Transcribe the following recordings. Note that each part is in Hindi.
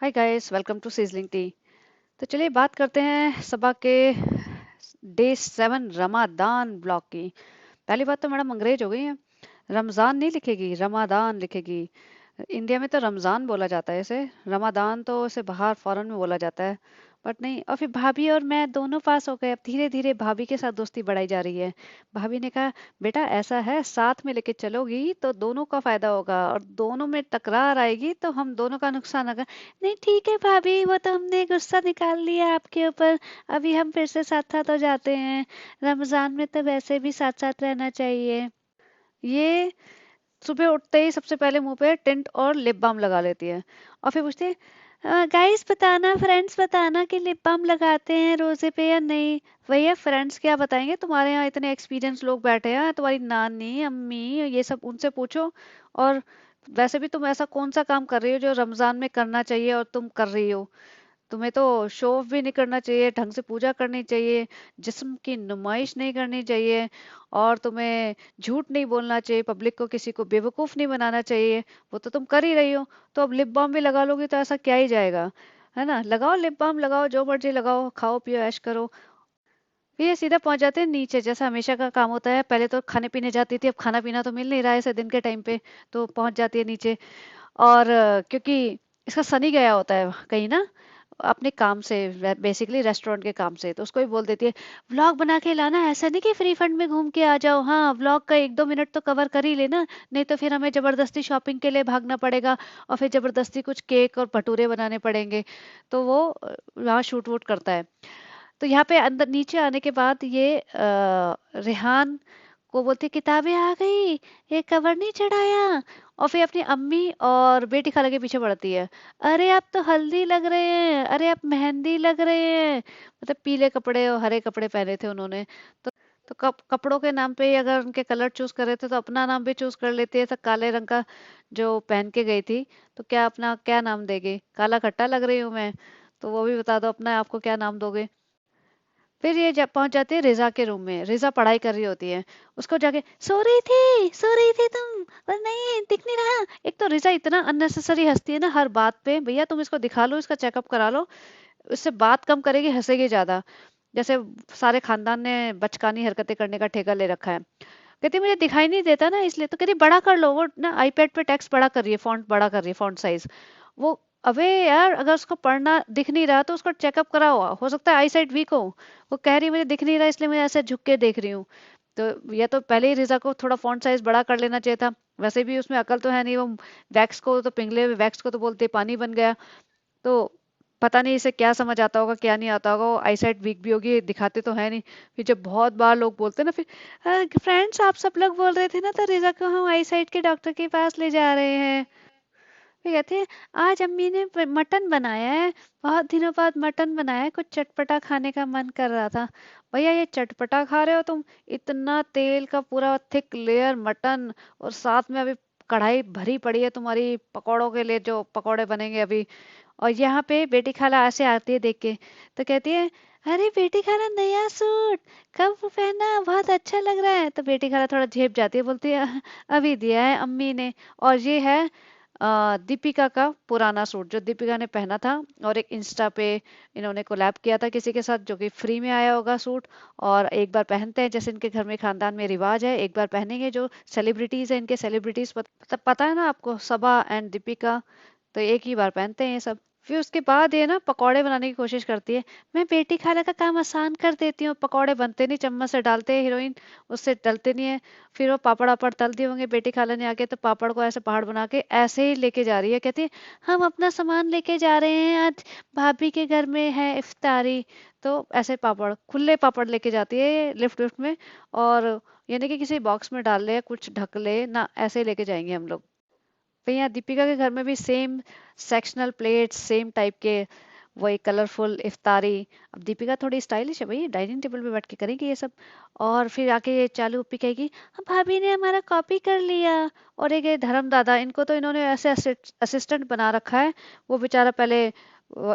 Hi guys, welcome to sizzling tea. तो चलिए बात करते हैं सबा के डे 7 रमादान ब्लॉग की। पहली बात तो मैडम अंग्रेज हो गई है। रमजान नहीं लिखेगी, रमादान लिखेगी। इंडिया में तो रमजान बोला जाता है इसे। रमादान तो इसे बाहर फॉरेन में बोला जाता है। बट नहीं, और फिर भाभी और मैं दोनों पास हो गए। अब धीरे धीरे भाभी के साथ दोस्ती बढ़ाई जा रही है। भाभी ने कहा, बेटा ऐसा है, साथ में लेके चलोगी तो दोनों का फायदा होगा, और दोनों में टकरार आएगी तो हम दोनों का नुकसान होगा। नहीं ठीक है भाभी, वो तो हमने गुस्सा निकाल लिया आपके ऊपर। अभी हम फिर से साथ साथ हो जाते हैं। रमजान में तो वैसे भी साथ साथ रहना चाहिए। ये सुबह उठते ही सबसे पहले मुंह पे टिंट और लिप बाम लगा लेती है। और फिर पूछती है, गाइस बताना, फ्रेंड्स बताना कि लिप बाम लगाते हैं रोजे पे या नहीं। भैया फ्रेंड्स क्या बताएंगे, तुम्हारे यहाँ इतने एक्सपीरियंस लोग बैठे हैं, तुम्हारी नानी अम्मी ये सब, उनसे पूछो। और वैसे भी तुम ऐसा कौन सा काम कर रही हो जो रमजान में करना चाहिए और तुम कर रही हो। तुम्हें तो शो ऑफ भी नहीं करना चाहिए, ढंग से पूजा करनी चाहिए, जिस्म की नुमाइश नहीं करनी चाहिए, और तुम्हें झूठ नहीं बोलना चाहिए, पब्लिक को किसी को बेवकूफ नहीं बनाना चाहिए। वो तो तुम कर ही रही हो। तो अब लिप बाम भी लगा लोगी तो ऐसा क्या ही जाएगा। है ना, लगाओ लिप बाम, लगाओ जो मर्जी लगाओ, खाओ पियो ऐश करो। फिर ये सीधा पहुंच जाते हैं नीचे, जैसा हमेशा का काम होता है। पहले तो खाने पीने जाती थी, अब खाना पीना तो मिल नहीं रहा है ऐसे दिन के टाइम पे। तो पहुंच जाती है नीचे। और क्योंकि इसका सनी गया होता है कहीं ना, अपने काम से, बेसिकली रेस्टोरेंट के काम से, तो उसको ही बोल देती है, व्लॉग बना के लाना, ऐसा नहीं कि फ्री फंड में घूम के आ जाओ, हाँ व्लॉग का 1-2 मिनट तो कवर कर ही लेना। नहीं तो फिर हमें जबरदस्ती शॉपिंग के लिए भागना पड़ेगा, और फिर जबरदस्ती कुछ केक और भटूरे बनाने पड़ेंगे। तो वो वहाँ शूट वूट करता है। तो यहाँ पे अंदर नीचे आने के बाद ये रेहान को बोलती है, किताबें आ गई, ये कवर नहीं चढ़ाया। और फिर अपनी अम्मी और बेटी खाला के पीछे पड़ती है, अरे आप तो हल्दी लग रहे हैं, अरे आप मेहंदी लग रहे हैं। मतलब पीले कपड़े और हरे कपड़े पहने थे उन्होंने। तो कपड़ों के नाम पे ही अगर उनके कलर चूज कर रहे थे तो अपना नाम भी चूज कर लेती है। तो काले रंग का जो पहन के गई थी, तो क्या अपना क्या नाम देगी, काला खट्टा लग रही हूँ मैं, तो वो भी बता दो अपना, आपको क्या नाम दोगे। फिर ये जब पहुंच जाती है रिजा के रूम में, रिजा पढ़ाई कर रही होती है। उसको जाके, सो रही थी तुम, पर नहीं दिख नहीं रहा। एक तो रिजा इतना अननेसेसरी हंसती है ना हर बात पे, भैया तुम इसको दिखा लो, इसका चेकअप करा लो। इससे बात कम करेगी, हंसेगी ज्यादा। जैसे सारे खानदान ने बचकानी हरकतें करने का ठेका ले रखा है। कहती मुझे दिखाई नहीं देता ना इसलिए, तो कहती बड़ा कर लो, वो ना आईपैड पे टेक्स्ट बड़ा कर रही है, फॉन्ट बड़ा कर रही है, फॉन्ट साइज। वो, अबे यार अगर उसको पढ़ना दिख नहीं रहा तो उसको चेकअप कराओ, हो सकता है आई साइट वीक हो। वो कह रही मुझे दिख नहीं रहा इसलिए मैं ऐसे झुक के देख रही हूँ। तो या तो पहले ही रिजा को थोड़ा फॉन्ट साइज बड़ा कर लेना चाहिए था। वैसे भी उसमें अकल तो है नहीं, वो वैक्स को तो पिघले हुए वैक्स को तो बोलते पानी बन गया। तो पता नहीं इसे क्या समझ आता होगा क्या नहीं आता होगा, वो आई साइट वीक भी होगी, दिखाते तो है नहीं। फिर जब बहुत बार लोग बोलते हैं ना, फिर फ्रेंड्स आप सब लोग बोल रहे थे ना, तो रिजा को हम आई साइट के डॉक्टर के पास ले जा रहे हैं। फिर कहते हैं, आज अम्मी ने मटन बनाया है, बहुत दिनों बाद मटन बनाया है, कुछ चटपटा खाने का मन कर रहा था। भैया ये चटपटा खा रहे हो तुम, इतना तेल का पूरा थिक लेयर मटन, और साथ में अभी कढ़ाई भरी पड़ी है तुम्हारी पकौड़ों के लिए, जो पकौड़े बनेंगे अभी। और यहाँ पे बेटी खाला ऐसे आती है देख के, तो कहती है, अरे बेटी खाला नया सूट कब पहना, बहुत अच्छा लग रहा है। तो बेटी खाला थोड़ा झेप जाती है, बोलती है, अभी दिया है अम्मी ने। और ये है दीपिका का पुराना सूट जो दीपिका ने पहना था, और एक इंस्टा पे इन्होंने कोलैब किया था किसी के साथ, जो कि फ्री में आया होगा सूट। और एक बार पहनते हैं, जैसे इनके घर में खानदान में रिवाज है, एक बार पहनेंगे, जो सेलिब्रिटीज है इनके, सेलिब्रिटीज पता है ना आपको, सबा एंड दीपिका, तो एक ही बार पहनते हैं ये सब। फिर उसके बाद ये ना पकौड़े बनाने की कोशिश करती है, मैं बेटी खाला का काम आसान कर देती हूँ, पकौड़े बनते नहीं, चम्मच से डालते हैं हीरोइन, उससे डलते नहीं है। फिर वो पापड़ वापड़ तल दिए होंगे बेटी खाला ने आके, तो पापड़ को ऐसे पहाड़ बना के ऐसे ही लेके जा रही है, कहती है, हम अपना सामान लेके जा रहे हैं, आज भाभी के घर में है इफ्तारी। तो ऐसे पापड़, खुले पापड़ लेके जाती है लिफ्ट विफ्ट में। और यानी कि किसी बॉक्स में डाल ले, कुछ ढक ले ना, ऐसे ही लेके जाएंगे हम लोग। फिर यहाँ दीपिका के घर में भी same sectional plates, same type के वही कलरफुल इफ्तारी। अब दीपिका थोड़ी स्टाइलिश है भाई, डाइनिंग टेबल पे बैठ के करेंगे ये सब। और फिर आके ये चालू उप्पी कहेगी, "हाँ, भाभी ने हमारा कॉपी कर लिया।" और एक ये धर्म दादा, इनको तो इन्होंने ऐसे असिस्टेंट बना रखा है। वो बेचारा पहले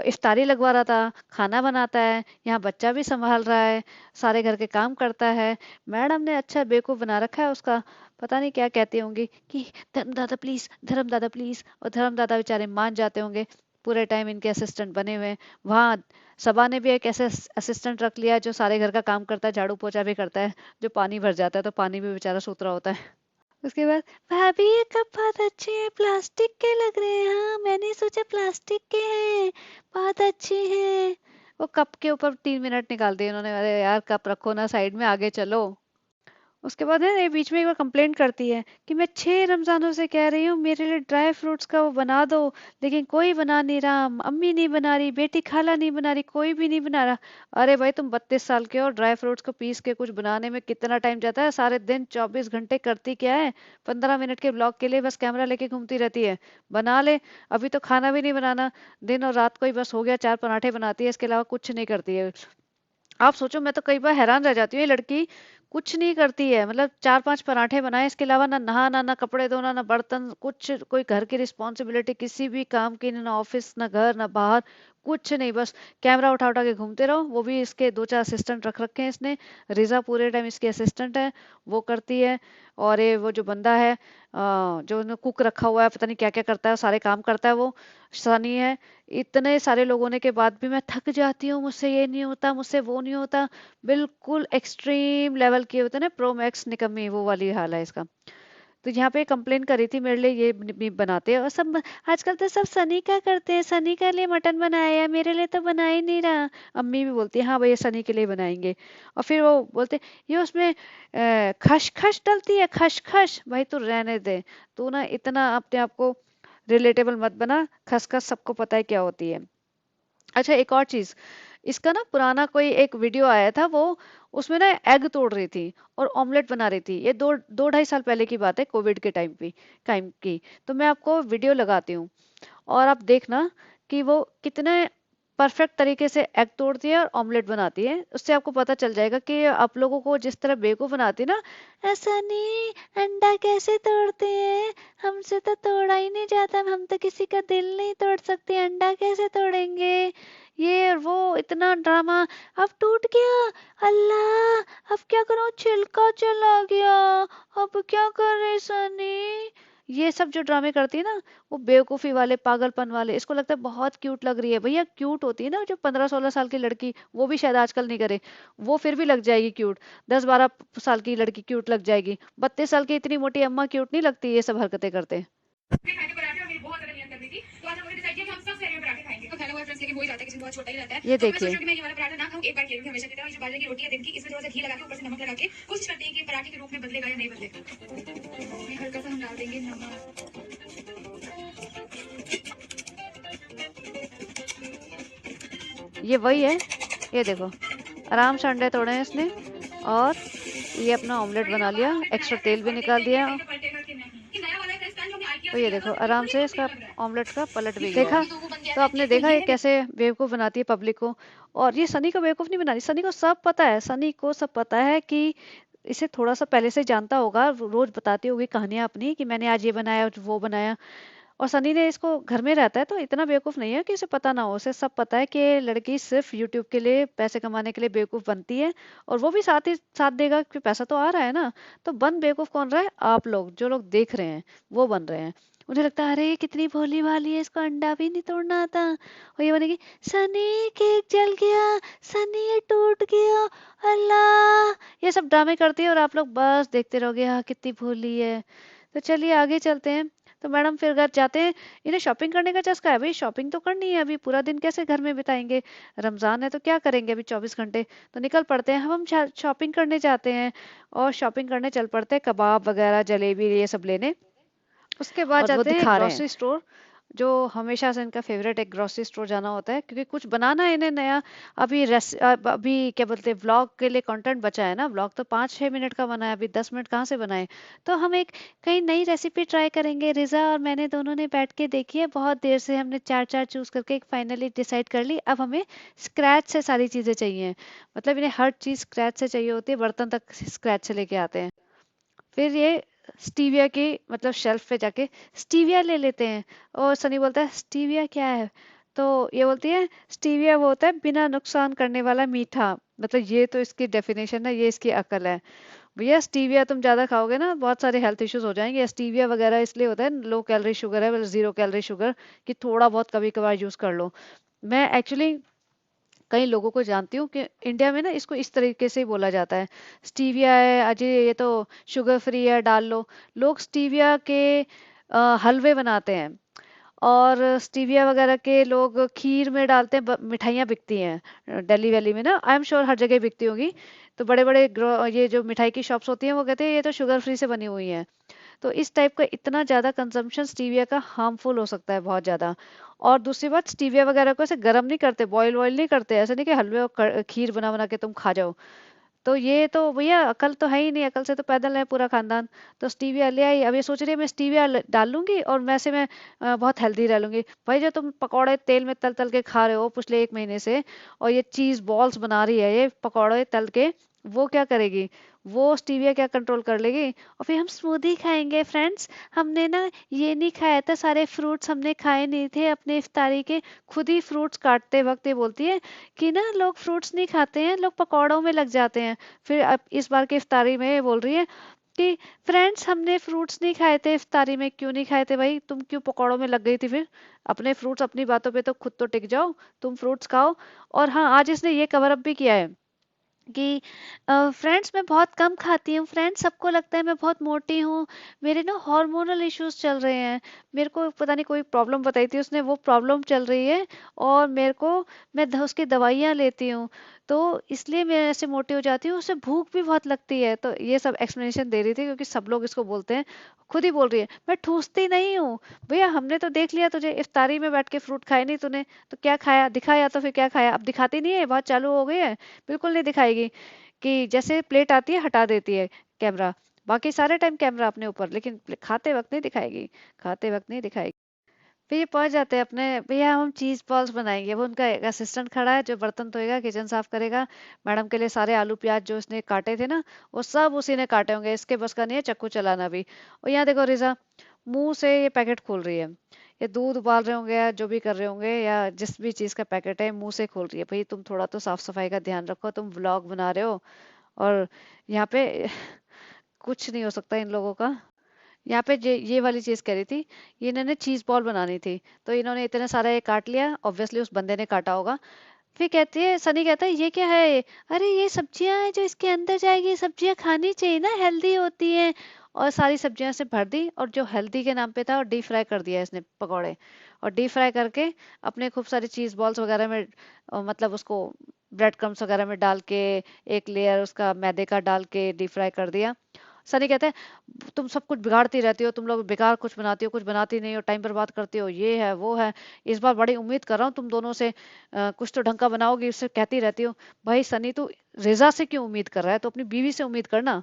इफ्तारी लगवा रहा था, खाना बनाता है, यहाँ बच्चा भी संभाल रहा है, सारे घर के काम करता है। मैडम ने अच्छा बेवकूफ बना रखा है उसका। पता नहीं क्या कहती होंगी कि धर्म दादा प्लीज, धर्म दादा प्लीज, और धर्म दादा बेचारे मान जाते होंगे। पूरे टाइम इनके असिस्टेंट बने हुए हैं। वहाँ सबा ने भी एक ऐसे असिस्टेंट रख लिया है जो सारे घर का काम करता है, झाड़ू पोछा भी करता है। जो पानी भर जाता है तो पानी भी बेचारा सूत रहा होता है। उसके बाद, भाभी ये कप बहुत अच्छे हैं, प्लास्टिक के लग रहे हैं। हाँ मैंने सोचा प्लास्टिक के हैं, बहुत अच्छे हैं। वो कप के ऊपर 3 मिनट निकाल दिए उन्होंने। अरे यार कप रखो ना साइड में, आगे चलो। उसके बाद है ये बीच में एक बार कंप्लेंट करती है कि मैं 6 रमजानों से कह रही हूँ मेरे लिए ड्राई फ्रूट्स का वो बना दो, लेकिन कोई बना नहीं रहा, अम्मी नहीं बना रही, बेटी खाला नहीं बना रही, कोई भी नहीं बना रहा। अरे भाई तुम 32 साल के हो, ड्राई फ्रूट्स को पीस के कुछ बनाने में कितना टाइम जाता है? सारे दिन 24 घंटे करती क्या है? 15 मिनट के ब्लॉग के लिए बस कैमरा लेके घूमती रहती है। बना ले। अभी तो खाना भी नहीं बनाना, दिन और रात को ही बस हो गया 4 पराठे बनाती है, इसके अलावा कुछ नहीं करती है। आप सोचो, मैं तो कई बार हैरान रह जाती हूँ, ये लड़की कुछ नहीं करती है, मतलब 4-5 पराठे बनाए, इसके अलावा ना नहाना, ना कपड़े धोना, ना बर्तन, कुछ कोई घर की रिस्पॉन्सिबिलिटी किसी भी काम की, ना ऑफिस, ना घर, ना बाहर, कुछ नहीं। बस कैमरा उठा उठा के घूमते रहो। वो भी इसके 2-4 असिस्टेंट रख रखे हैं इसने। रिजा पूरे टाइम इसकी असिस्टेंट है, वो करती है। और ये वो जो बंदा है, जो कुक रखा हुआ है, पता नहीं क्या क्या करता है, सारे काम करता है वो, सनी है। इतने सारे लोग होने के बाद भी मैं थक जाती हूँ, मुझसे ये नहीं होता, मुझसे वो नहीं होता। बिल्कुल एक्सट्रीम लेवल की होते हैं ना, प्रो मैक्स निकम्मी, वो वाली हाल है इसका। तो यहाँ पे कंप्लेन करी थी मेरे लिए ये बनाते हैं और सब। आजकल तो सब सनी का करते हैं, सनी के लिए मटन बनाया है, मेरे लिए तो बना ही नहीं रहा। अम्मी भी बोलती है हाँ भैया सनी के लिए बनाएंगे। और फिर वो बोलते ये उसमें खसखस डलती है, खसखस। भाई तू रहने दे, तू ना इतना अपने आप को रिलेटेबल मत बना। खसखस सबको पता है क्या होती है। अच्छा एक और चीज, इसका ना पुराना कोई एक वीडियो आया था, वो उसमें ना एग तोड़ रही थी और ऑमलेट बना रही थी। ये 2-2 ढाई साल पहले की बात है, कोविड के टाइम की। तो मैं आपको वीडियो लगाती हूँ और आप देखना कि वो कितने परफेक्ट तरीके से एग तोड़ती है और ऑमलेट बनाती है। उससे आपको पता चल जाएगा कि आप लोगों को जिस तरह बेवकूफ बनाती है ना, ऐसा नहीं, अंडा कैसे तोड़ते हैं, हमसे तो तोड़ा ही नहीं जाता, हम तो किसी का दिल नहीं तोड़ सकते, अंडा कैसे तोड़ेंगे, ये और वो इतना ड्रामा। अब टूट गया, अल्लाह अब क्या करूं, छिलका चला गया, अब क्या करे सनी। ये सब जो ड्रामे करती है ना, वो बेवकूफी वाले, पागलपन वाले, इसको लगता है बहुत क्यूट लग रही है। भैया क्यूट होती है ना जो 15-16 साल की लड़की, वो भी शायद आजकल नहीं करे, वो फिर भी लग जाएगी क्यूट। 10-12 साल की लड़की क्यूट लग जाएगी, 32 साल की इतनी मोटी अम्मा क्यूट नहीं लगती ये सब हरकतें करते। खाने पराठे और मेरी बहुत ज्यादा नियत कर रही थी, तो आज हमने डिसाइड किया कि हम सब सेम पराठे खाएंगे। तो खाना हुआ फ्रेंड्स लेकिन वो ही जाता है, किसी को बहुत छोटा ही रहता है। ये तो मैं सोच देखिए, रही हूँ कि मैं ये वाला पराठा ना खाऊं, एक बार खेलूंगी हमेशा की तरह। ये जो बाजरे की रोटी है दिन की, इसमें थोड़ा सा घी लगा के ऊपर से नमक लगा के कोशिश करते हैं कि पराठे के रूप में बदलेगा या नहीं बदलेगा। इसमें हल्का सा हम डाल देंगे नमक। ये वही है, ये देखो, आराम से अंडे तोड़े हैं इसने और ये अपना ऑमलेट बढ़िया बना होगा, लिया, अब हमें एक्स्ट्रा बनाना है तेल भी और निकाल देखते हैं दिया। कि सही में पलटेगा कि नहीं। कि नया वाला है स्टैंड जो हमने आईकिया तो से ये लिया था, देखो वो आराम बिल्कुल ही से यूनिक इसका लग रहा है। ऑमलेट का पलट ये भी तो गया। अभी देखा? तो वो बन गया तो था आपने एक, तो देखा ये ये है कैसे बेवकूफ बनाती है पब्लिक को। और ये सनी को बेवकूफ नहीं बनाती, सनी को सब पता है, सनी को सब पता है कि इसे थोड़ा सा पहले से जानता होगा, रोज बताती होगी कहानियां अपनी कि मैंने आज ये बनाया वो बनाया। और सनी ने इसको, घर में रहता है तो इतना बेवकूफ नहीं है कि उसे पता ना हो, उसे सब पता है कि ये लड़की सिर्फ यूट्यूब के लिए, पैसे कमाने के लिए बेवकूफ बनती है। और वो भी साथ ही साथ देगा कि पैसा तो आ रहा है ना। तो बन बेवकूफ कौन रहा है? आप लोग, जो लोग देख रहे हैं वो बन रहे हैं। उन्हें लगता है अरे ये कितनी भोली भाली है, इसको अंडा भी नहीं तोड़ना आता। और ये बनेगी, सनी केक जल गया, सनी ये टूट गया, अल्लाह। ये सब ड्रामे करती है और आप लोग बस देखते रहोगे, हाँ कितनी भोली है। तो चलिए आगे चलते हैं। तो मैडम फिर घर जाते हैं। इन्हें शॉपिंग करने का चस्का है, भाई शॉपिंग तो करनी है, अभी पूरा दिन कैसे घर में बिताएंगे? रमजान है तो क्या करेंगे अभी 24 घंटे? तो निकल पड़ते हैं, हम शॉपिंग करने जाते हैं। और शॉपिंग करने चल पड़ते हैं, कबाब वगैरह, जलेबी, ये सब लेने। उसके बाद और वो जाते हैं दिखा रहे हैं। ग्रोसरी स्टोर, जो हमेशा से इनका फेवरेट, एक ग्रोसरी स्टोर जाना होता है क्योंकि कुछ बनाना है इन्हें नया। अभी क्या बोलते हैं, व्लॉग के लिए कंटेंट बचा है ना। व्लॉग तो 5-6 मिनट का बना है, अभी 10 मिनट कहाँ से बनाए। तो हम एक कहीं नई रेसिपी ट्राई करेंगे। रिजा और मैंने दोनों ने बैठ के देखी है, बहुत देर से हमने चार चार चूज करके एक फाइनली डिसाइड कर ली। अब हमें स्क्रैच से सारी चीजें चाहिए, मतलब इन्हें हर चीज स्क्रैच से चाहिए होती है, बर्तन तक स्क्रैच से लेके आते हैं। फिर ये स्टीविया की, मतलब शेल्फ पे जाके स्टीविया ले लेते हैं। और सनी बोलता है स्टीविया क्या है? तो ये बोलती है स्टीविया वो होता है बिना नुकसान करने वाला मीठा। मतलब ये तो इसकी डेफिनेशन है, ये इसकी अकल है। भैया स्टीविया तुम ज्यादा खाओगे ना बहुत सारे हेल्थ इश्यूज हो जाएंगे। स्टीविया वगैरह इसलिए होता है, लो कैलोरी शुगर है, जीरो कैलोरी शुगर, कि थोड़ा बहुत कभी कभार यूज कर लो। मैं एक्चुअली कई लोगों को जानती हूँ कि इंडिया में ना इसको इस तरीके से ही बोला जाता है, स्टीविया है अजय, ये तो शुगर फ्री है, डाल लो। लोग स्टीविया के हलवे बनाते हैं, और स्टीविया वगैरह के लोग खीर में डालते हैं। मिठाइयाँ बिकती हैं दिल्ली वैली में ना, आई एम श्योर हर जगह बिकती होगी। तो बड़े बड़े ये जो मिठाई की शॉप्स होती हैं वो कहते हैं ये तो शुगर फ्री से बनी हुई है। तो इस टाइप का इतना ज़्यादा कंजम्पशन स्टीविया का हार्मफुल हो सकता है, बहुत ज़्यादा। और दूसरी बात, स्टीविया वगैरह को ऐसे गर्म नहीं करते, बॉयल वॉयल नहीं करते, ऐसे नहीं कि हलवे और खीर बना बना के तुम खा जाओ। तो ये तो भैया अकल तो है ही नहीं, अकल से तो पैदल है पूरा खानदान। तो स्टीविया ले आई, अब ये सोच रही है मैं स्टीविया डाल लूंगी और वैसे मैं बहुत हेल्दी रह लूंगी। भाई जो तुम पकौड़े तेल में तल तल के खा रहे हो पिछले 1 महीने से, और ये चीज बॉल्स बना रही है ये पकौड़े तल के, वो क्या करेगी? वो स्टीविया क्या कंट्रोल कर लेगी? और फिर हम स्मूदी खाएंगे फ्रेंड्स, हमने ना ये नहीं खाया था, सारे फ्रूट्स हमने खाए नहीं थे अपने इफ्तारी के। खुद ही फ्रूट्स काटते वक्त ये बोलती है कि ना लोग फ्रूट्स नहीं खाते हैं, लोग पकौड़ों में लग जाते हैं। फिर अब इस बार की इफ्तारी में ये बोल रही है कि फ्रेंड्स हमने फ्रूट्स नहीं खाए थे इफ्तारी में। क्यों नहीं खाए थे भाई? तुम क्यों पकौड़ों में लग गई थी फिर? अपने फ्रूट्स अपनी बातों पे तो खुद तो टिक जाओ, तुम फ्रूट्स खाओ। और हाँ, आज इसने ये कवर अप भी किया है कि फ्रेंड्स मैं बहुत कम खाती हूँ, फ्रेंड्स सबको लगता है मैं बहुत मोटी हूँ, मेरे ना हार्मोनल इश्यूज चल रहे हैं। मेरे को पता नहीं कोई प्रॉब्लम बताई थी उसने, वो प्रॉब्लम चल रही है, और मेरे को मैं उसकी दवाइयाँ लेती हूँ, तो इसलिए मैं ऐसे मोटी हो जाती हूँ, उससे भूख भी बहुत लगती है। तो ये सब एक्सप्लेनेशन दे रही थी, क्योंकि सब लोग इसको बोलते हैं। खुद ही बोल रही है मैं ठूसती नहीं हूँ। भैया हमने तो देख लिया तुझे इफ्तारी में बैठ के फ्रूट खाए नहीं तूने, तो क्या खाया? दिखाया तो फिर क्या खाया? अब दिखाती नहीं है, बहुत चालू हो गई है, बिल्कुल नहीं दिखाएगी। कि जैसे प्लेट आती है हटा देती है कैमरा, बाकी सारे टाइम कैमरा अपने ऊपर, लेकिन खाते वक्त नहीं दिखाएगी, खाते वक्त नहीं दिखाएगी। फिर ये पहुंच जाते हैं अपने, भैया हम चीज बॉल्स बनाएंगे। वो उनका एक असिस्टेंट खड़ा है जो बर्तन धोएगा, किचन साफ करेगा। मैडम के लिए सारे आलू प्याज जो इसने काटे थे ना, वो सब उसी ने काटे होंगे, इसके बस का नहीं है चक्कू चलाना भी। और यहाँ देखो रिजा मुंह से ये पैकेट खोल रही है, ये दूध उबाल रहे होंगे या जो भी कर रहे होंगे, या जिस भी चीज का पैकेट है मुंह से खोल रही है। भाई तुम थोड़ा तो साफ सफाई का ध्यान रखो, तुम व्लॉग बना रहे हो। और यहाँ पे कुछ नहीं हो सकता इन लोगों का। यहाँ पे ये वाली चीज कह रही थी, ये इन्होंने चीज बॉल बनानी थी, तो इन्होंने इतने सारा ये काट लिया, ऑब्वियसली उस बंदे ने काटा होगा। फिर कहती है, सनी कहता है ये क्या है? अरे ये सब्जियां हैं जो इसके अंदर जाएगी, ये सब्जियां खानी चाहिए ना, हेल्दी होती हैं। और सारी सब्जियां से भर दी, और जो हेल्दी के नाम पे था और डीप फ्राई कर दिया इसने पकौड़े। और डीप फ्राई करके अपने खूब सारी चीज बॉल्स वगैरह में मतलब उसको ब्रेड क्रम्स वगैरह में डाल के, एक लेयर उसका मैदे का डाल के डीप फ्राई कर दिया। सनी कहते हैं तुम सब कुछ बिगाड़ती रहती हो, तुम लोग बेकार कुछ बनाती हो, कुछ बनाती नहीं हो, टाइम बर्बाद करती हो, ये है वो है। इस बार बड़ी उम्मीद कर रहा हूँ तुम दोनों से, कुछ तो ढंग का बनाओगी, उससे कहती रहती हो। भाई सनी तू रिजा से क्यों उम्मीद कर रहा है? तो अपनी बीवी से उम्मीद करना।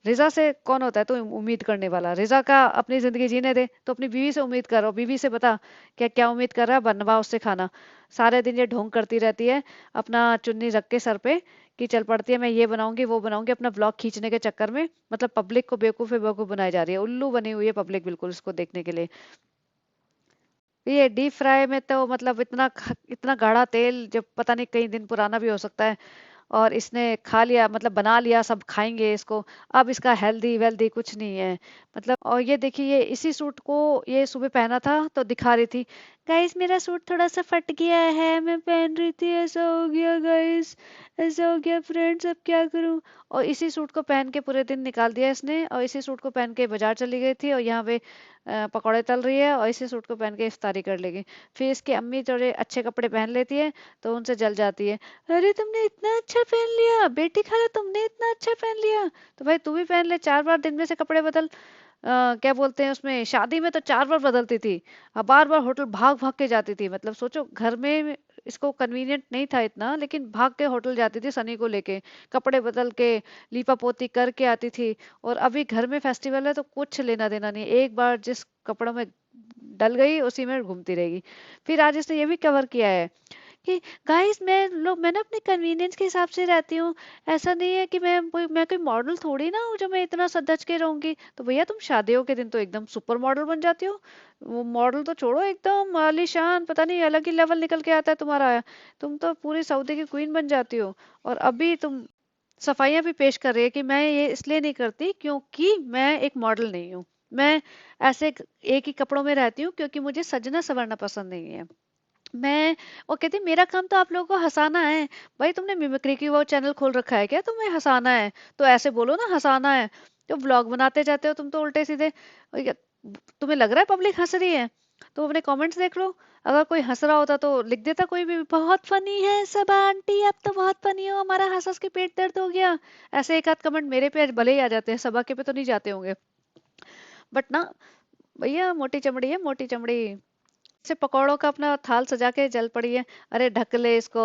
रिजा से कौन होता है तो उम्मीद करने वाला? रिजा का अपनी जिंदगी जीने दे, तो अपनी बीवी से उम्मीद करो, बीवी से बता क्या क्या उम्मीद कर रहा है, बनवा उससे खाना। सारे दिन ये ढोंग करती रहती है अपना चुन्नी रख के सर पे, कि चल पड़ती है मैं ये बनाऊंगी वो बनाऊंगी, अपना ब्लॉग खींचने के चक्कर में मतलब पब्लिक को बेवकूफ बेवकूफ बनाई जा रही है, उल्लू बनी हुई है पब्लिक बिल्कुल इसको देखने के लिए। ये डीप फ्राई में तो मतलब इतना गाढ़ा तेल, जब पता नहीं कई दिन पुराना भी हो सकता है, और इसने खा लिया, मतलब बना लिया, सब खाएंगे इसको। अब इसका हेल्दी वेल्दी कुछ नहीं है मतलब। और ये देखिए, ये इसी सूट को ये सुबह पहना था तो दिखा रही थी, गाइस मेरा सूट थोड़ा सा फट गया है, मैं पहन रही थी, ऐसा हो गया गाइस, ऐसा हो गया फ्रेंड्स, अब क्या करूं? और इसी सूट को पहन के पूरे दिन निकाल दिया इसने, और इसी सूट को पहन के बाजार चली गई थी, और यहाँ पे पकौड़े तल रही है, और इसी सूट को पहन के इफ्तारी कर लेगी। फिर इसकी अम्मी थोड़े अच्छे कपड़े पहन लेती है, तो उनसे जल जाती है। अरे तुमने इतना अच्छा पहन लिया बेटी, खाला तुमने इतना अच्छा पहन लिया, तो भाई तू भी पहन ले, 4 बार दिन में से कपड़े बदल। क्या बोलते हैं उसमें, शादी में तो 4 बार बदलती थी, अब बार बार होटल भाग भाग के जाती थी। मतलब सोचो, घर में इसको कन्वीनियंट नहीं था इतना, लेकिन भाग के होटल जाती थी सनी को लेके, कपड़े बदल के, लीपा पोती करके आती थी। और अभी घर में फेस्टिवल है तो कुछ लेना देना नहीं, एक बार जिस कपड़ों में डल गई उसी में घूमती रहेगी। फिर आज इसने ये भी कवर किया है कि गाइस मैं ना अपने कन्वीनियंस के हिसाब से रहती हूँ, ऐसा नहीं है कि मैं कोई मॉडल थोड़ी ना हूँ जो मैं इतना सदज के रहूंगी। तो भैया तुम शादियों के दिन तो एकदम सुपर मॉडल बन जाती हो, वो मॉडल तो छोड़ो, एकदम आलीशान, पता नहीं अलग ही लेवल निकल के आता है तुम्हारा, तुम तो पूरी सऊदी की क्वीन बन जाती हो। और अभी तुम सफाइयाँ भी पेश कर रही है कि मैं ये इसलिए नहीं करती क्योंकि मैं एक मॉडल नहीं हूँ। मैं ऐसे एक ही कपड़ों में रहती हूँ क्योंकि मुझे सजना संवरना पसंद नहीं है। मैं और कहती मेरा काम तो आप लोगों को हंसाना है। भाई तुमने मिमिक्री की वो चैनल खोल रखा है क्या, तुम्हें हंसाना है तो ऐसे बोलो ना, हंसाना है तो व्लॉग बनाते जाते हो तुम तो उल्टे सीधे। और तुम्हें लग रहा है पब्लिक हंस रही है तो अपने कमेंट्स देख लो। अगर कोई हंस रहा होता तो लिख देता कोई भी, बहुत फनी है सब आंटी, आप तो बहुत फनी हो, हमारा हंस हंस के पेट दर्द हो गया। ऐसे एक आध कमेंट मेरे पे भले ही आ जाते हैं, सबा के पे तो नहीं जाते होंगे। बट ना भैया, मोटी चमड़ी है मोटी चमड़ी। से पकौड़ों का अपना थाल सजा के चल पड़ी है। अरे ढक ले इसको,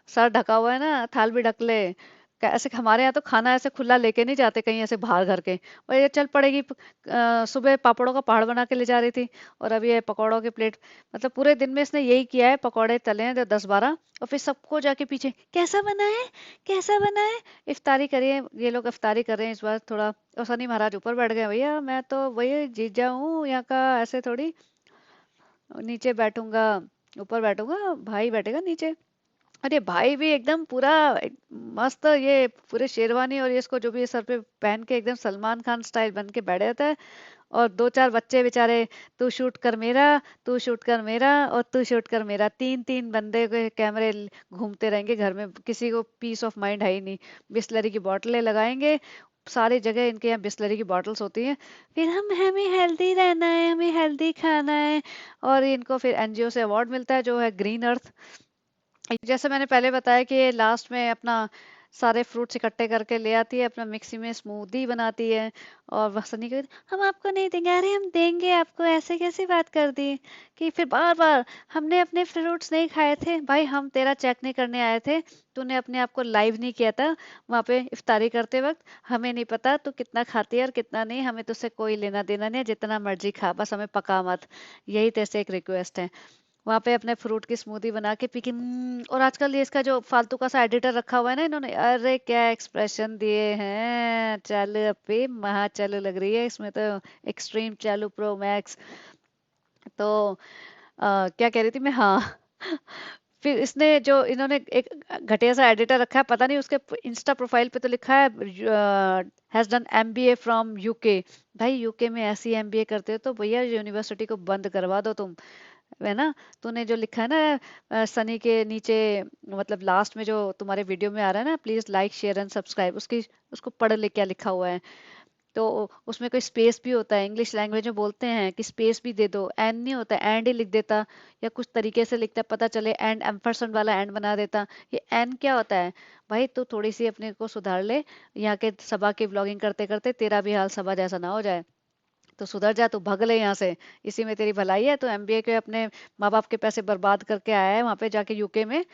सर ढका हुआ है ना, थाल भी ढक ले। ऐसे हमारे यहाँ तो खाना ऐसे खुला लेके नहीं जाते कहीं ऐसे बाहर घर के। और ये चल पड़ेगी सुबह पापड़ों का पहाड़ बना के ले जा रही थी और अभी ये पकौड़ों की प्लेट। मतलब पूरे दिन में इसने यही किया है, पकौड़े तले हैं जो 10-12, और फिर सबको जाके पीछे कैसा बना है, कैसा बना है। इफ्तारी करिए, ये लोग इफ्तारी कर रहे हैं इस बार थोड़ा। और सनी महाराज ऊपर बैठ गए, भैया मैं तो वही जीजा हूँ यहाँ का, ऐसे थोड़ी नीचे बैठूंगा, ऊपर बैठूंगा, भाई बैठेगा नीचे। अरे भाई भी एकदम पूरा मस्त, ये पूरे शेरवानी और ये इसको जो भी सर पे पहन के एकदम सलमान खान स्टाइल बन के बैठे रहता है। और दो चार बच्चे बेचारे, तू शूट कर मेरा, तू शूट कर मेरा और तू शूट कर मेरा, तीन तीन बंदे के कैमरे घूमते रहेंगे घर में, किसी को पीस ऑफ माइंड है ही नहीं। बिस्लरी की बोतलें लगाएंगे, सारी जगह इनके यहाँ बिस्लरी की बॉटल्स होती हैं। फिर हम हमें हेल्दी रहना है, हमें हेल्दी खाना है। और इनको फिर एनजीओ से अवार्ड मिलता है जो है ग्रीन अर्थ। जैसे मैंने पहले बताया कि ये लास्ट में अपना सारे फ्रूट्स इकट्ठे करके ले आती है, अपना मिक्सी में स्मूदी बनाती है। और वसनी कहती हम आपको नहीं देंगे, अरे हम देंगे आपको, ऐसे कैसी बात कर दी। कि फिर बार बार, हमने अपने फ्रूट्स नहीं खाए थे भाई, हम तेरा चेक नहीं करने आए थे। तूने अपने आप को लाइव नहीं किया था वहां पे इफ्तारी करते वक्त। हमें नहीं पता तू कितना खाती है और कितना नहीं, हमें तुझसे कोई लेना देना नहीं है, जितना मर्जी खा, बस हमें पका मत। यही तेरे से एक रिक्वेस्ट है। वहां पे अपने फ्रूट की स्मूदी बना के पी के और आजकल ये इसका जो फालतू का सा एडिटर रखा हुआ है ना इन्होंने, अरे क्या एक्सप्रेशन दिए हैं, चालू पे महा चालू लग रही है इसमें तो, एक्सट्रीम चालू प्रो मैक्स। तो क्या कह रही थी मैं, हाँ। फिर इसने जो इन्होंने एक घटिया सा एडिटर रखा है, पता नहीं उसके इंस्टा प्रोफाइल पे तो लिखा है has done MBA from UK. भाई यूके में ऐसी एमबीए करते हो तो भैया यूनिवर्सिटी को बंद करवा दो तुम, है ना। तूने जो लिखा है ना सनी के नीचे, मतलब लास्ट में जो तुम्हारे वीडियो में आ रहा है ना, please like share and subscribe, उसकी उसको पढ़ ले क्या लिखा हुआ है। तो उसमें कोई स्पेस भी होता है, इंग्लिश लैंग्वेज में बोलते हैं कि स्पेस भी दे दो, एंड नहीं होता, एंड ही लिख देता। या कुछ तरीके से लिखता, पता चले एंड एम्परसेंड वाला एंड बना देता। ये एंड क्या होता है भाई, तू थोड़ी सी अपने को सुधार ले। यहाँ के सबा की ब्लॉगिंग करते करते तेरा भी हाल सबा जैसा ना हो जाए। तो सुधर जा, तू भाग ले यहाँ से, इसी में तेरी भलाई है। तो एमबीए के अपने माँ बाप के पैसे बर्बाद करके आया है वहां पे जाके यूके में,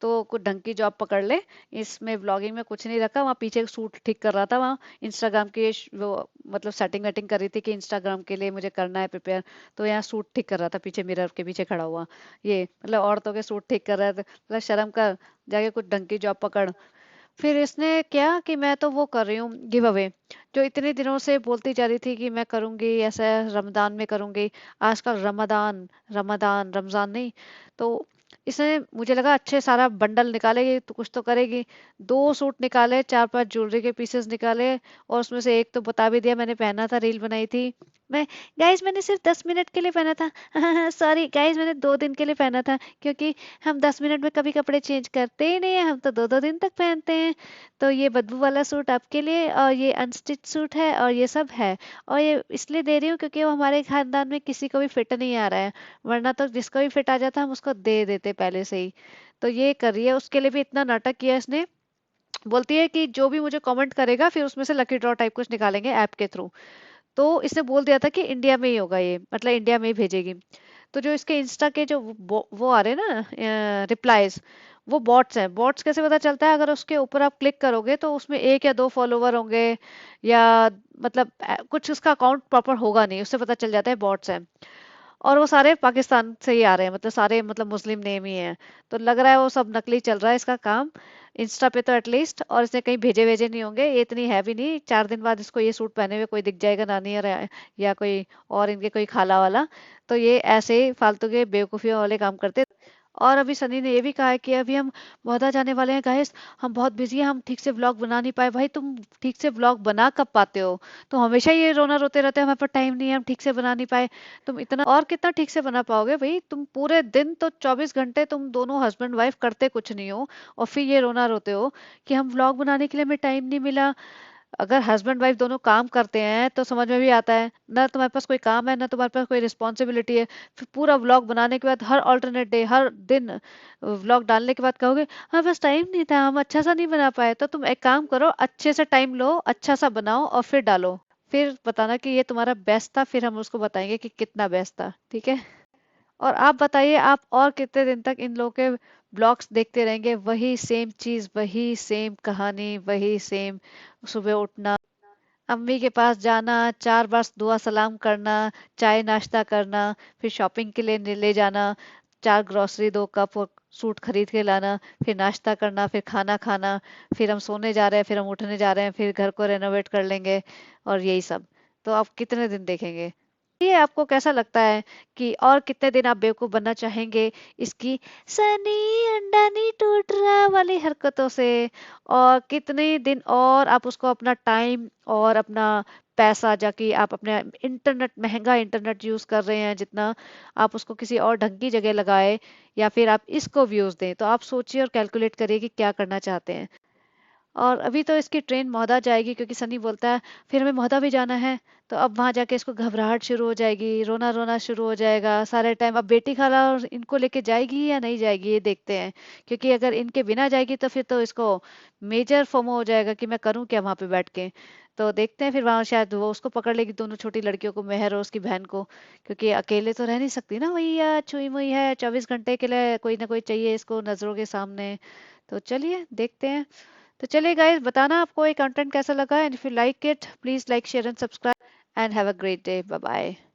तो कुछ ढंग की जॉब पकड़ ले। इसमें व्लॉगिंग में कुछ नहीं रखा, वहाँ पीछे सूट ठीक कर रहा था, वहाँ इंस्टाग्राम की वो मतलब सेटिंग वेटिंग कर रही थी कि इंस्टाग्राम के लिए मुझे करना है प्रिपेयर। तो यहाँ सूट ठीक कर रहा था पीछे मिरर के पीछे खड़ा हुआ, ये मतलब औरतों के सूट ठीक कर रहा था। मतलब शर्म कर, जाके कुछ ढंग की जॉब पकड़। फिर इसने क्या कि मैं तो वो कर रही हूँ गिव अवे, जो इतने दिनों से बोलती जा रही थी कि मैं करूंगी ऐसा, रमजान में करूंगी। आजकल रमदान, रमदान रमजान नहीं। तो इसने मुझे लगा अच्छे सारा बंडल निकालेगी तो कुछ तो करेगी। दो सूट निकाले, चार पांच ज्वेलरी के पीसेस निकाले, और उसमें से एक तो बता भी दिया मैंने पहना था, रील बनाई थी मैं। गाइस मैंने सिर्फ 10 मिनट के लिए पहना था, सॉरी गाइस मैंने 2 दिन के लिए पहना था, क्योंकि हम 10 मिनट में कभी कपड़े चेंज करते ही नहीं है, हम तो दो दो दिन तक पहनते हैं। तो ये बदबू वाला सूट आपके लिए, और ये अनस्टिच सूट है, और ये सब है। और ये इसलिए दे रही हूँ क्योंकि वो हमारे खानदान में किसी को भी फिट नहीं आ रहा है, वरना तो जिसको भी फिट आ जाता हम उसको दे देते पहले से ही। तो ये कर रही है, उसके लिए भी इतना नाटक किया इसने। बोलती है कि जो भी मुझे कमेंट करेगा फिर उसमें से लकी ड्रॉ टाइप कुछ निकालेंगे ऐप के थ्रू। तो इसने बोल दिया था कि इंडिया में ही होगा ये, मतलब इंडिया में ही भेजेगी। तो जो इसके इंस्टा के जो वो आ रहे हैं ना रिप्लाईज, वो बॉट्स हैं। बॉट्स कैसे पता चलता है, अगर उसके ऊपर आप क्लिक करोगे तो उसमें एक या दो फॉलोवर होंगे, या मतलब कुछ उसका अकाउंट प्रॉपर होगा नहीं, उससे पता चल जाता है बॉट्स हैं। और वो सारे पाकिस्तान से ही आ रहे हैं, मतलब सारे मतलब मुस्लिम नेम ही हैं। तो लग रहा है वो सब नकली चल रहा है इसका काम, इंस्टा पे तो एटलीस्ट। और इसने कहीं भेजे भेजे नहीं होंगे, ये इतनी है भी नहीं। 4 दिन बाद इसको ये सूट पहने हुए कोई दिख जाएगा, नानी या कोई और इनके कोई खाला वाला। तो ये ऐसे ही फालतू के बेवकूफियों वाले काम करते। और अभी सनी ने ये भी कहा है कि अभी हम बहौदा जाने वाले हैं गाइस, हम बहुत बिजी हैं, हम ठीक से व्लॉग बना नहीं पाए। भाई तुम ठीक से व्लॉग बना कब पाते हो? तुम हमेशा ये रोना रोते रहते हो हमारे पास टाइम नहीं है, हम ठीक से बना नहीं पाए। तुम इतना और कितना ठीक से बना पाओगे भाई? तुम पूरे दिन तो 24 घंटे तुम दोनों हस्बैंड वाइफ करते कुछ नहीं हो, और फिर ये रोना रोते हो कि हम व्लॉग बनाने के लिए हमें टाइम नहीं मिला। अगर हस्बैंड वाइफ दोनों काम करते हैं तो समझ में भी आता है ना, तुम्हारे पास कोई काम है ना तुम्हारे पास कोई रिस्पॉन्सिबिलिटी है। फिर पूरा व्लॉग बनाने के बाद हर ऑल्टरनेट डे हर दिन व्लॉग डालने के बाद कहोगे हाँ बस टाइम नहीं था, हम अच्छा सा नहीं बना पाए। तो तुम एक काम करो, अच्छे से टाइम लो, अच्छा सा बनाओ और फिर डालो। फिर बताना कि ये तुम्हारा बेस्ट था, फिर हम उसको बताएंगे कि कितना बेस्ट था। ठीक है? और आप बताइए, आप और कितने दिन तक इन लोगों के ब्लॉग्स देखते रहेंगे? वही सेम चीज, वही सेम कहानी, वही सेम सुबह उठना, अम्मी के पास जाना, 4 बार दुआ सलाम करना, चाय नाश्ता करना, फिर शॉपिंग के लिए ले जाना, 4 ग्रोसरी, 2 कप और सूट खरीद के लाना, फिर नाश्ता करना, फिर खाना खाना, फिर हम सोने जा रहे हैं, फिर हम उठने जा रहे हैं, फिर घर को रेनोवेट कर लेंगे, और यही सब। तो आप कितने दिन देखेंगे? ये आपको कैसा लगता है कि और कितने दिन आप बेवकूफ बनना चाहेंगे इसकी सनी अंडा नहीं टूट रहा वाली हरकतों से? और कितने दिन और आप उसको अपना टाइम और अपना पैसा, जाकि आप अपने इंटरनेट, महंगा इंटरनेट यूज कर रहे हैं जितना, आप उसको किसी और ढंग की जगह लगाए, या फिर आप इसको व्यूज दें? तो आप सोचिए और कैलकुलेट करिए कि क्या करना चाहते हैं। और अभी तो इसकी ट्रेन मौदा जाएगी, क्योंकि सनी बोलता है फिर हमें मौदा भी जाना है। तो अब वहां जाके इसको घबराहट शुरू हो जाएगी, रोना रोना शुरू हो जाएगा सारे टाइम। अब बेटी खाला और इनको लेके जाएगी या नहीं जाएगी, ये देखते हैं। क्योंकि अगर इनके बिना जाएगी तो फिर तो इसको मेजर फोमो हो जाएगा कि मैं करूं क्या वहां पे बैठ के। तो देखते हैं, फिर वहां शायद वो उसको पकड़ लेगी, दोनों छोटी लड़कियों को, मेहर और उसकी बहन को। क्योंकि अकेले तो रह नहीं सकती ना, भैया छुई मुई है, 24 घंटे के लिए कोई ना कोई चाहिए इसको नजरों के सामने। तो चलिए देखते हैं। तो चलिए गाइस, बताना आपको ये कंटेंट कैसा लगा, and if you like it please like share and subscribe, and have a great day. Bye bye.